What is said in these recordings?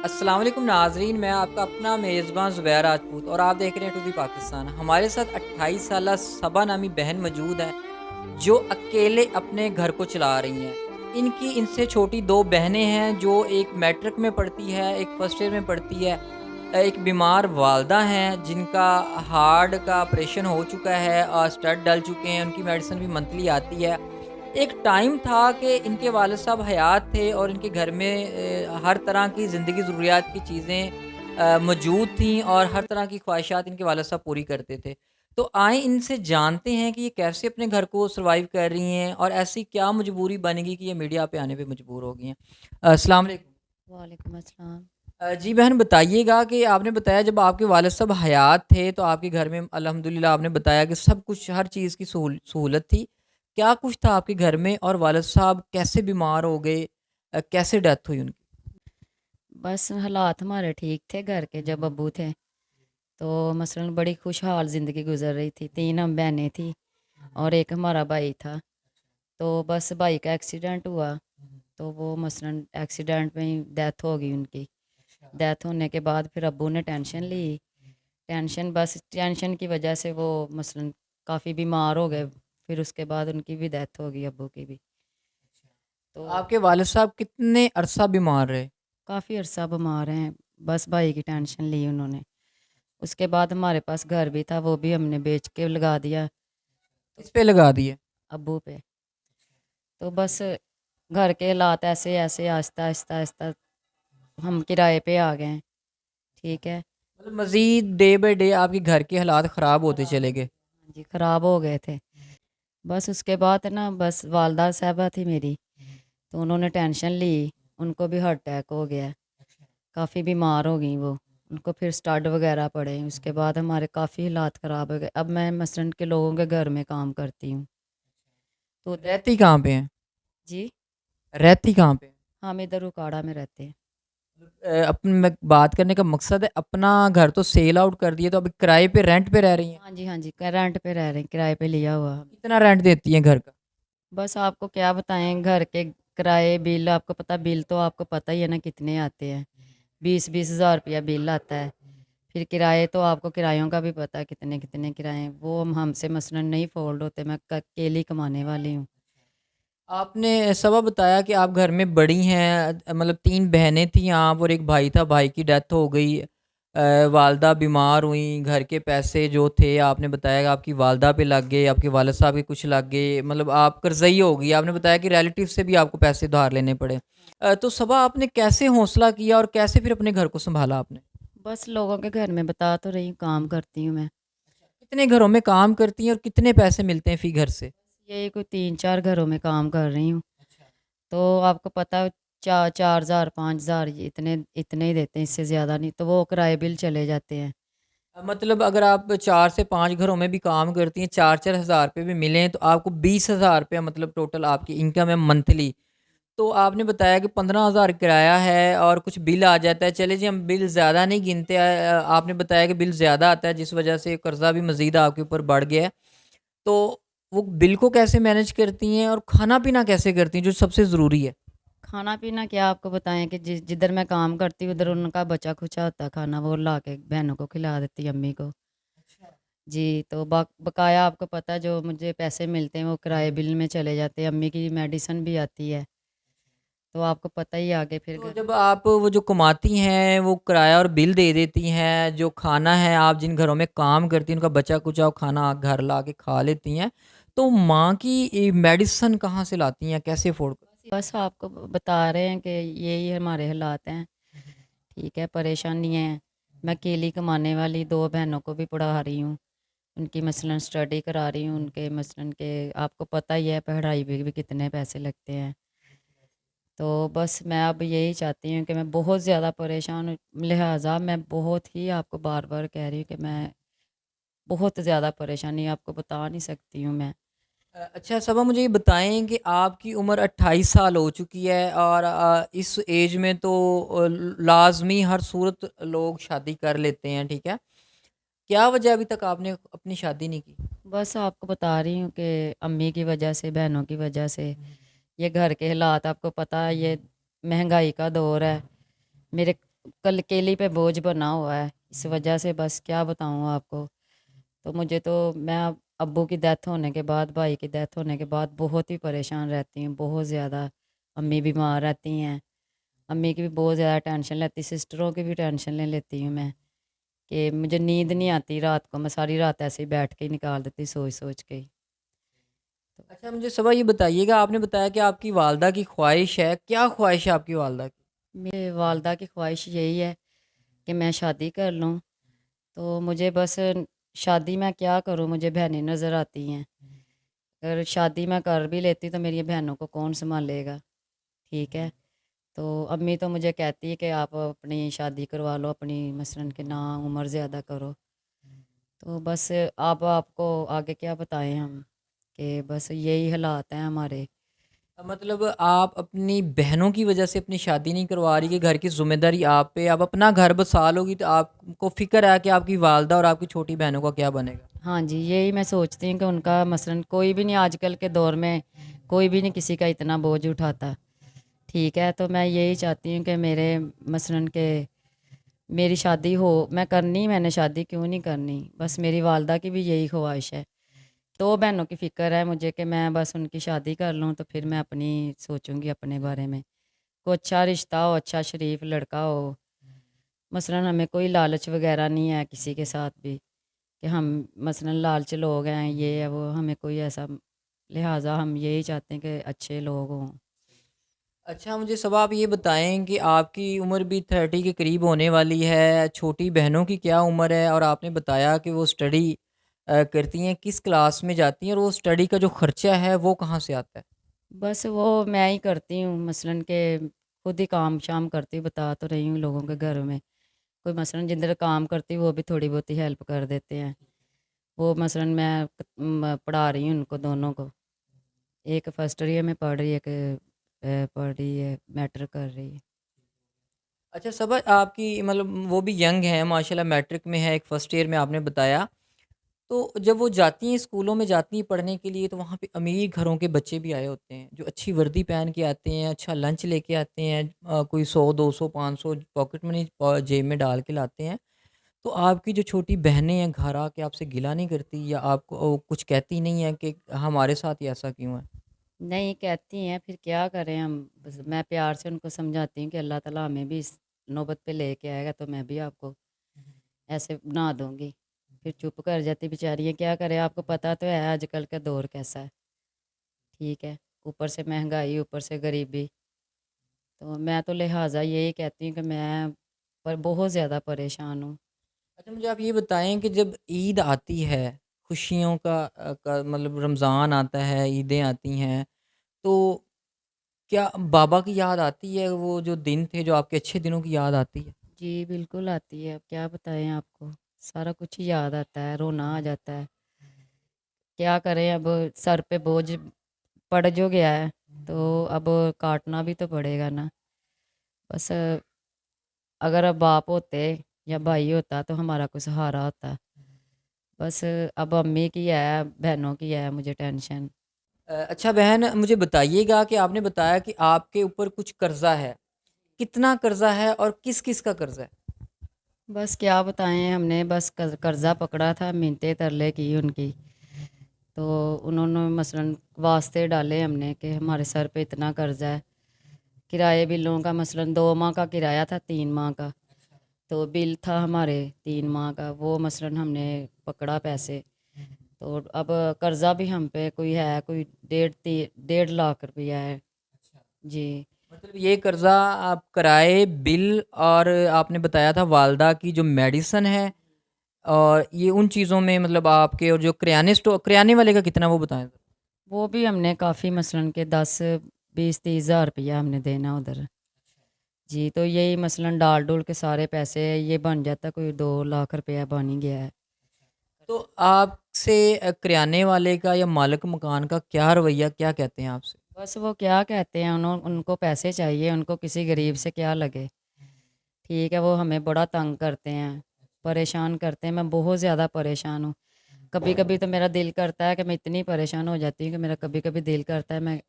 السلام علیکم ناظرین، میں آپ کا اپنا میزبان زبیر راجپوت اور آپ دیکھ رہے ہیں ٹو دی پاکستان۔ ہمارے ساتھ 28 سالہ صبا نامی بہن موجود ہے جو اکیلے اپنے گھر کو چلا رہی ہیں۔ ان سے چھوٹی دو بہنیں ہیں، جو ایک میٹرک میں پڑھتی ہے، ایک فرسٹ ایئر میں پڑھتی ہے۔ ایک بیمار والدہ ہیں جن کا ہارٹ کا آپریشن ہو چکا ہے اور اسٹڈ ڈل چکے ہیں، ان کی میڈیسن بھی منتھلی آتی ہے۔ ایک ٹائم تھا کہ ان کے والد صاحب حیات تھے اور ان کے گھر میں ہر طرح کی زندگی ضروریات کی چیزیں موجود تھیں اور ہر طرح کی خواہشات ان کے والد صاحب پوری کرتے تھے۔ تو آئیں ان سے جانتے ہیں کہ یہ کیسے اپنے گھر کو سروائیو کر رہی ہیں اور ایسی کیا مجبوری بنے گی کہ یہ میڈیا پہ آنے پہ مجبور ہو گئی ہیں۔ السلام علیکم۔ وعلیکم السلام۔ جی بہن، بتائیے گا کہ آپ نے بتایا جب آپ کے والد صاحب حیات تھے تو آپ کے گھر میں الحمدللہ آپ نے بتایا کہ سب کچھ ہر چیز کی سہولت تھی۔ کیا کچھ تھا آپ کے گھر میں اور والد صاحب کیسے بیمار ہو گئے؟ کیسے ڈیتھ ہوئی ان کی؟ بس حالات ہمارے ٹھیک تھے گھر کے جب ابو تھے، تو مثلاً بڑی خوشحال زندگی گزر رہی تھی۔ 3 ہم بہنیں تھیں اور ایک ہمارا بھائی تھا۔ تو بس بھائی کا ایکسیڈنٹ ہوا، تو وہ مثلاً ایکسیڈنٹ میں ہی ڈیتھ ہو گئی ان کی۔ ڈیتھ ہونے کے بعد پھر ابو نے ٹینشن لی۔ ٹینشن کی وجہ سے وہ مثلاً کافی بیمار ہو گئے، پھر اس کے بعد ان کی بھی ڈیتھ ہو گئی، ابو کی بھی۔ تو آپ کے والد صاحب کتنے عرصہ بیمار رہے؟ کافی عرصہ بیمار ہیں، بس بھائی کی ٹینشن لی انہوں نے۔ اس کے بعد ہمارے پاس گھر بھی تھا، وہ بھی ہم نے بیچ کے لگا دیا کس پہ لگا دیے؟ ابو پہ۔ تو بس گھر کے حالات ایسے ایسے آہستہ آہستہ آہستہ ہم کرائے پہ آ گئے ہیں۔ ٹھیک ہے، مطلب مزید ڈے بائی ڈے آپ کے گھر کے حالات خراب ہوتے چلے گئے؟ جی خراب ہو گئے تھے۔ بس اس کے بعد نا، بس والدہ صاحبہ تھی میری، تو انہوں نے ٹینشن لی، ان کو بھی ہارٹ اٹیک ہو گیا، کافی بیمار ہو گئیں وہ، ان کو پھر اسٹڈ وغیرہ پڑے۔ اس کے بعد ہمارے کافی حالات خراب ہو گئے۔ اب میں مثلاً کے لوگوں کے گھر میں کام کرتی ہوں تو رہتی کہاں پہ ہیں؟ جی رہتی کہاں پہ ہیں؟ ہم ادھر اکاڑا میں رہتے ہیں۔ میں بات کرنے کا مقصد ہے اپنا گھر تو سیل آؤٹ کر دیے، تو اب کرائے پہ رینٹ پہ رہ رہی ہیں؟ ہاں جی ہاں جی، رینٹ پہ رہ رہے ہیں، کرائے پہ لیا ہوا ہم۔ کتنا رینٹ دیتی ہیں گھر کا؟ بس آپ کو کیا بتائیں، گھر کے کرائے بل، آپ کو پتہ، بل تو آپ کو پتہ ہی ہے نا کتنے آتے ہیں۔ 20,000 روپیہ بل آتا ہے۔ پھر کرائے تو آپ کو کرایوں کا بھی پتہ ہے کتنے کتنے کرائے ہیں، وہ ہم سے مثلاً نہیں فولڈ ہوتے، میں اکیلی کمانے والی ہوں۔ آپ نے سبب بتایا کہ آپ گھر میں بڑی ہیں، مطلب 3 بہنیں تھیں آپ اور ایک بھائی تھا، بھائی کی ڈیتھ ہو گئی، والدہ بیمار ہوئیں، گھر کے پیسے جو تھے آپ نے بتایا کہ آپ کی والدہ پہ لگ گئے، آپ کے والد صاحب کے کچھ لگ گئے، مطلب آپ قرضئی ہو گئی۔ آپ نے بتایا کہ ریلیٹیو سے بھی آپ کو پیسے ادھار لینے پڑے۔ تو صبا آپ نے کیسے حوصلہ کیا اور کیسے پھر اپنے گھر کو سنبھالا آپ نے؟ بس لوگوں کے گھر میں بتا تو رہی ہوں، کام کرتی ہوں میں۔ کتنے گھروں میں کام کرتی ہیں اور کتنے پیسے ملتے ہیں فی گھر سے؟ یہی کوئی 3-4 گھروں میں کام کر رہی ہوں، تو آپ کو پتہ ہے 4,000 5,000 اتنے اتنے ہی دیتے ہیں، اس سے زیادہ نہیں، تو وہ کرائے بل چلے جاتے ہیں۔ مطلب اگر آپ 4 سے 5 گھروں میں بھی کام کرتی ہیں، 4,000 روپے بھی ملیں تو آپ کو 20,000 روپیہ مطلب ٹوٹل آپ کی انکم ہے منتھلی۔ تو آپ نے بتایا کہ 15,000 کرایہ ہے اور کچھ بل آ جاتا ہے، چلے جی ہم بل زیادہ نہیں گنتے، آپ نے بتایا کہ بل زیادہ آتا ہے جس وجہ سے قرضہ بھی مزید آپ کے اوپر بڑھ گیا ہے۔ تو وہ بل کو کیسے مینج کرتی ہیں اور کھانا پینا کیسے کرتی ہیں جو سب سے ضروری ہے؟ کھانا پینا کیا آپ کو بتائیں کہ جدھر میں کام کرتی ہوں ادھر ان کا بچا کھچا ہوتا ہے کھانا، وہ لا کے بہنوں کو کھلا دیتی، امی کو۔ جی تو بقایا آپ کو پتہ ہے جو مجھے پیسے ملتے ہیں وہ کرائے بل میں چلے جاتے ہیں، امی کی میڈیسن بھی آتی ہے، تو آپ کو پتہ ہی آگے پھر تو جب آپ وہ جو کماتی ہیں وہ کرایہ اور بل دے دیتی ہیں، جو کھانا ہے آپ جن گھروں میں کام کرتی ہیں ان کا بچا کچا کھانا گھر لا کے کھا لیتی ہیں، تو ماں کی میڈیسن کہاں سے لاتی ہیں، کیسے افورڈ کرتی بس آپ کو بتا رہے ہیں کہ یہی ہمارے حالات ہیں۔ ٹھیک ہے، پریشانی ہے، میں اکیلی کمانے والی 2 بہنوں کو بھی پڑھا رہی ہوں، ان کی مثلاً اسٹڈی کرا رہی ہوں، ان کے مثلاً کہ آپ کو پتہ ہی ہے پڑھائی پہ بھی کتنے پیسے لگتے ہیں۔ تو بس میں اب یہی چاہتی ہوں کہ میں بہت زیادہ پریشان ہوں، لہٰذا میں بہت ہی آپ کو بار بار کہہ رہی ہوں کہ میں بہت زیادہ پریشانی آپ کو بتا نہیں سکتی ہوں میں۔ اچھا صبا، مجھے یہ بتائیں کہ آپ کی عمر 28 سال ہو چکی ہے اور اس ایج میں تو لازمی ہر صورت لوگ شادی کر لیتے ہیں، ٹھیک ہے؟ کیا وجہ ابھی تک آپ نے اپنی شادی نہیں کی؟ بس آپ کو بتا رہی ہوں کہ امی کی وجہ سے، بہنوں کی وجہ سے، یہ گھر کے حالات آپ کو پتہ ہے، یہ مہنگائی کا دور ہے، میرے कल केली पे बोझ बना हुआ है, इस वजह से बस क्या बताऊँ आपको। तो मुझे तो मैं अब्बू की डेथ होने के बाद, भाई की डेथ होने के बाद बहुत ही परेशान रहती हूँ, बहुत ज़्यादा। अम्मी बीमार रहती हैं, अम्मी की भी बहुत ज़्यादा टेंशन लेती, सिस्टरों की भी टेंशन ले लेती हूँ मैं, कि मुझे नींद नहीं आती रात को, मैं सारी रात ऐसे ही बैठ के ही निकाल देती सोच सोच के ही। तो अच्छा, मुझे सबा ये बताइएगा, आपने बताया कि आपकी वालदा की ख्वाहिश है, क्या ख्वाहिश है आपकी वालदा की? मेरी वालदा की ख्वाहिश यही है कि मैं शादी कर लूँ। तो मुझे बस शादी में क्या करूँ, मुझे बहनें नज़र आती हैं। अगर शादी मैं कर भी लेती तो मेरी बहनों को कौन संभालेगा, ठीक है। तो अम्मी तो मुझे कहती है कि आप अपनी शादी करवा लो अपनी मसलन के ना, उम्र ज़्यादा करो। तो बस अब आपको आगे क्या बताएं हम, कि बस यही हालात हैं हमारे। मतलब आप अपनी बहनों की वजह से अपनी शादी नहीं करवा रही कि घर की ज़िम्मेदारी आप पे, आप अपना घर बसा लोगी तो आपको फ़िक्र है कि आपकी वालदा और आपकी छोटी बहनों का क्या बनेगा? हाँ जी, यही मैं सोचती हूँ कि उनका मसलन कोई भी नहीं आजकल के दौर में, कोई भी नहीं किसी का इतना बोझ उठाता, ठीक है। तो मैं यही चाहती हूँ कि मेरे मसलन के मेरी शादी हो, मैं करनी, मैंने शादी क्यों नहीं करनी, बस मेरी वालदा की भी यही ख्वाहिश है। 2 बहनों की फ़िक्र है मुझे कि मैं बस उनकी शादी कर लूँ तो फिर मैं अपनी सोचूँगी अपने बारे में। कोई अच्छा रिश्ता हो, अच्छा शरीफ लड़का हो, मसलन हमें कोई लालच वगैरह नहीं है किसी के साथ भी, कि हम मसलन लालची लोग हैं, ये है वो, हमें कोई ऐसा, लिहाजा हम यही चाहते हैं कि अच्छे लोग हों। अच्छा, मुझे सब आप ये बताएँ कि आपकी उम्र भी 30 के करीब होने वाली है, छोटी बहनों की क्या उम्र है? और आपने बताया कि वो स्टडी करती हैं, किस क्लास में जाती हैं और वो स्टडी का जो खर्चा है वो कहाँ से आता है? बस वो मैं ही करती हूँ, मसलन के खुद ही काम शाम करती हूँ, बता तो रही हूँ लोगों के घर में। कोई मसलन जिधर काम करती हूँ वो भी थोड़ी बहुत ही हेल्प कर देते हैं। वो मसलन मैं पढ़ा रही हूँ उनको दोनों को, एक फर्स्ट ईयर में पढ़ रही है, एक पढ़ रही है, मैटर कर रही है। अच्छा सबा, आपकी मतलब वो भी यंग हैं माशाल्लाह, मैट्रिक में है, एक फर्स्ट ईयर में आपने बताया। तो जब वो जाती हैं स्कूलों में जाती हैं पढ़ने के लिए, तो वहाँ पे अमीर घरों के बच्चे भी आए होते हैं जो अच्छी वर्दी पहन के आते हैं, अच्छा लंच लेके आते हैं, कोई 100 200 500 पॉकेट मनी जेब में डाल के लाते हैं। तो आपकी जो छोटी बहनें हैं घर आके आपसे गिला नहीं करती या आपको कुछ कहती नहीं है कि हमारे साथ ही ऐसा क्यों है? नहीं कहती हैं, फिर क्या करें हम, बस मैं प्यार से उनको समझाती हूँ कि अल्लाह ताला हमें भी इस नौबत पे लेके आएगा तो मैं भी आपको ऐसे बना दूँगी। फिर चुप कर जाती बेचारियाँ, क्या करें, आपको पता तो है आजकल का दौर कैसा है, ठीक है। ऊपर से महंगाई, ऊपर से गरीबी, तो मैं तो लिहाजा यही कहती हूँ कि मैं पर बहुत ज़्यादा परेशान हूँ। अच्छा, मुझे आप ये बताएँ कि जब ईद आती है, खुशियों का मतलब रमज़ान आता है, ईदें आती हैं, तो क्या बाबा की याद आती है? वो जो दिन थे, जो आपके अच्छे दिनों की याद आती है? जी, बिल्कुल आती है, अब क्या बताएँ आपको, सारा कुछ ही याद आता है, रोना आ जाता है। क्या करें, अब सर पे बोझ पड़ जो गया है, तो अब काटना भी तो पड़ेगा ना। बस अगर अब बाप होते या भाई होता तो हमारा कोई सहारा होता। बस अब अम्मी की है, बहनों की है मुझे टेंशन। अच्छा बहन, मुझे बताइएगा कि आपने बताया कि आपके ऊपर कुछ कर्ज़ा है। कितना कर्ज़ा है और किस-किस का कर्ज़ा है? बस क्या बताएँ, हमने बस कर्ज़ा पकड़ा था, मिन्नतें तरले की उनकी। तो उन्होंने मसलन वास्ते डाले हमने कि हमारे सर पे इतना कर्ज़ा है। किराए बिलों का मसलन 2 माह का किराया था, 3 माह का। तो बिल था हमारे 3 माह का, वो मसलन हमने पकड़ा पैसे। तो अब कर्ज़ा भी हम पे कोई है, कोई 1.5 रुपया है। जी। मतलब ये कर्ज़ा आप किराए, बिल और आपने बताया था वालदा की जो मेडिसिन है, और ये उन चीज़ों में मतलब आपके, और जो किराने वाले का कितना वो बताएँ? वो भी हमने काफ़ी मसलन के 10 20 30 हज़ार रुपया हमने देना उधर। जी, तो यही मसलन डाल-डूल के सारे पैसे ये बन जाता, कोई 2 लाख रुपया बन ही गया है। तो आपसे किराने वाले का या मालिक मकान का क्या रवैया, क्या कहते हैं आपसे? बस वो क्या कहते हैं, उनको पैसे चाहिए, उनको किसी गरीब से क्या लगे, ठीक है। वो हमें बड़ा तंग करते हैं, परेशान करते हैं, मैं बहुत ज़्यादा परेशान हूँ। कभी-कभी तो मेरा दिल करता है कि मैं इतनी परेशान हो जाती हूँ कि मेरा कभी-कभी दिल करता है मैं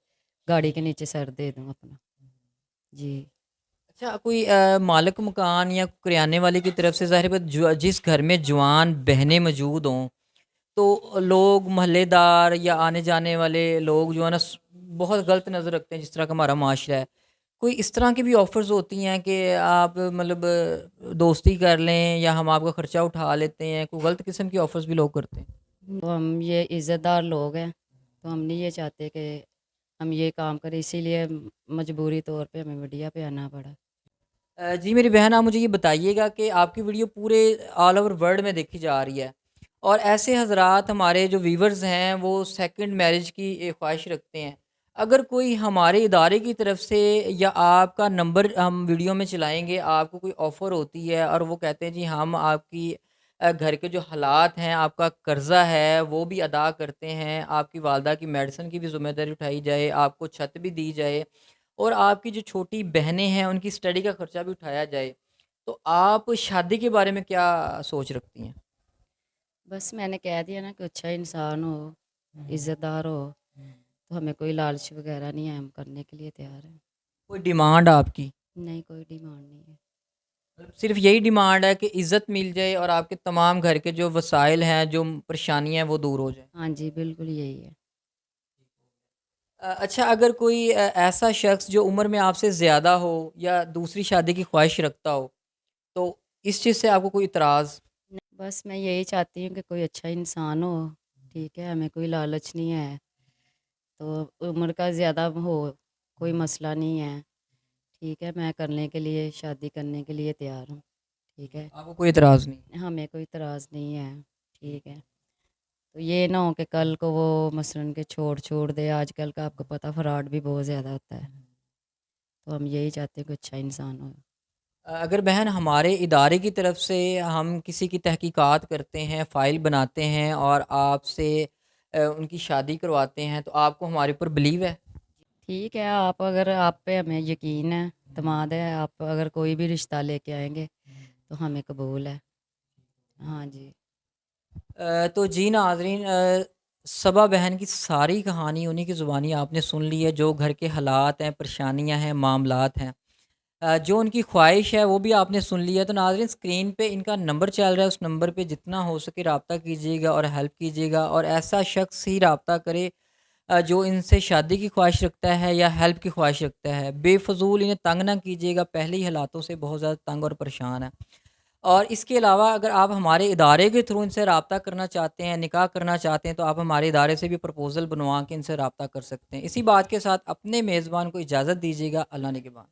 गाड़ी के नीचे सर दे दूँ अपना। जी। अच्छा, कोई मालिक मकान या किराने वाले की तरफ से ज़ाहिर है बात जो जिस घर में जवान बहनें मौजूद हों, तो लोग मोहल्लेदार या आने जाने वाले लोग जो है ना बहुत गलत नज़र रखते हैं जिस तरह का हमारा माशरा है। कोई इस तरह की भी ऑफ़र्स होती हैं कि आप मतलब दोस्ती कर लें या हम आपका ख़र्चा उठा लेते हैं, कोई गलत किस्म की ऑफ़र्स भी लोग करते हैं? तो हम ये इज़्ज़तदार लोग हैं, तो हम नहीं ये चाहते कि हम ये काम करें, इसीलिए मजबूरी तौर पे हमें मीडिया पे आना पड़ा। जी मेरी बहन, आप मुझे ये बताइएगा कि आपकी वीडियो पूरे ऑल ओवर वर्ल्ड में देखी जा रही है और ऐसे हज़रात हमारे जो व्यूवर्स हैं वो सेकंड मैरिज की ख्वाहिश रखते हैं। अगर कोई हमारे इदारे की तरफ से या आपका नंबर हम वीडियो में चलाएँगे, आपको कोई ऑफ़र होती है और वो कहते हैं जी हम आपकी घर के जो हालात हैं, आपका कर्ज़ा है वो भी अदा करते हैं, आपकी वालदा की मेडिसिन की भी ज़िम्मेदारी उठाई जाए, आपको छत भी दी जाए और आपकी जो छोटी बहनें हैं, उनकी स्टडी का खर्चा भी उठाया जाए। तो आप शादी के बारे में क्या सोच रखती हैं? बस मैंने कह दिया ना कि अच्छा इंसान हो, इज़्ज़तदार हो, तो हमें कोई लालच वगैरह नहीं है, हम करने के लिए तैयार हैं। कोई डिमांड आपकी? नहीं, कोई डिमांड नहीं है। सिर्फ़ यही डिमांड है कि इज़्ज़त मिल जाए और आपके तमाम घर के जो वसाइल हैं, जो परेशानियाँ हैं, वो दूर हो जाएँ। हाँ जी, बिल्कुल यही है। अच्छा, अगर कोई ऐसा शख़्स जो उम्र में आपसे ज़्यादा हो या दूसरी शादी की ख़्वाहिश रखता हो, तो इस चीज़ से आपको कोई इतराज़? बस मैं यही चाहती हूँ कि कोई अच्छा इंसान हो, ठीक है? हमें कोई लालच नहीं है, तो उम्र का ज़्यादा हो, कोई मसला नहीं है, ठीक है? मैं करने के लिए शादी करने के लिए तैयार हूँ, ठीक है? आपको कोई इतराज़ नहीं? हमें कोई इतराज़ नहीं है, ठीक है? तो ये ना हो कि कल को वो मसलन के छोड़ दे, आजकल का आपको पता फ्रॉड भी बहुत ज़्यादा होता है, तो हम यही चाहते हैं कि अच्छा इंसान हो। अगर बहन हमारे इदारे की तरफ से हम किसी की तहकीकात करते हैं, फ़ाइल बनाते हैं और आपसे उनकी शादी करवाते हैं, तो आपको हमारे ऊपर बिलीव है? ठीक है, आप अगर आप पे हमें यकीन है, एतमाद है, आप अगर कोई भी रिश्ता लेके आएँगे, तो हमें कबूल है। हाँ जी। तो जी नाज़रीन, सबा बहन की सारी कहानी उन्हीं की ज़ुबानी आपने सुन ली है, जो घर के हालात हैं, परेशानियाँ हैं, मामलात हैं। जो उनकी ख्वाहिश है वो भी आपने सुन ली है। तो नाज़रीन, स्क्रीन पे इनका नंबर चल रहा है, उस नंबर पे जितना हो सके रब्ता कीजिएगा और हेल्प कीजिएगा और ऐसा शख्स ही रब्ता करे जो इनसे शादी की ख्वाहिश रखता है या हेल्प की ख्वाहिश रखता है। बेफजूल इन्हें तंग ना कीजिएगा, पहले ही हालातों से बहुत ज़्यादा तंग और परेशान है। और इसके अलावा अगर आप हमारे इदारे के थ्रू इनसे रब्ता करना चाहते हैं, निकाह करना चाहते हैं, तो आप हमारे इदारे से भी प्रपोज़ल बनवा के इनसे रब्ता कर सकते हैं। इसी बात के साथ अपने मेज़बान को इजाज़त दीजिएगा। अल्लाह ने के बाद।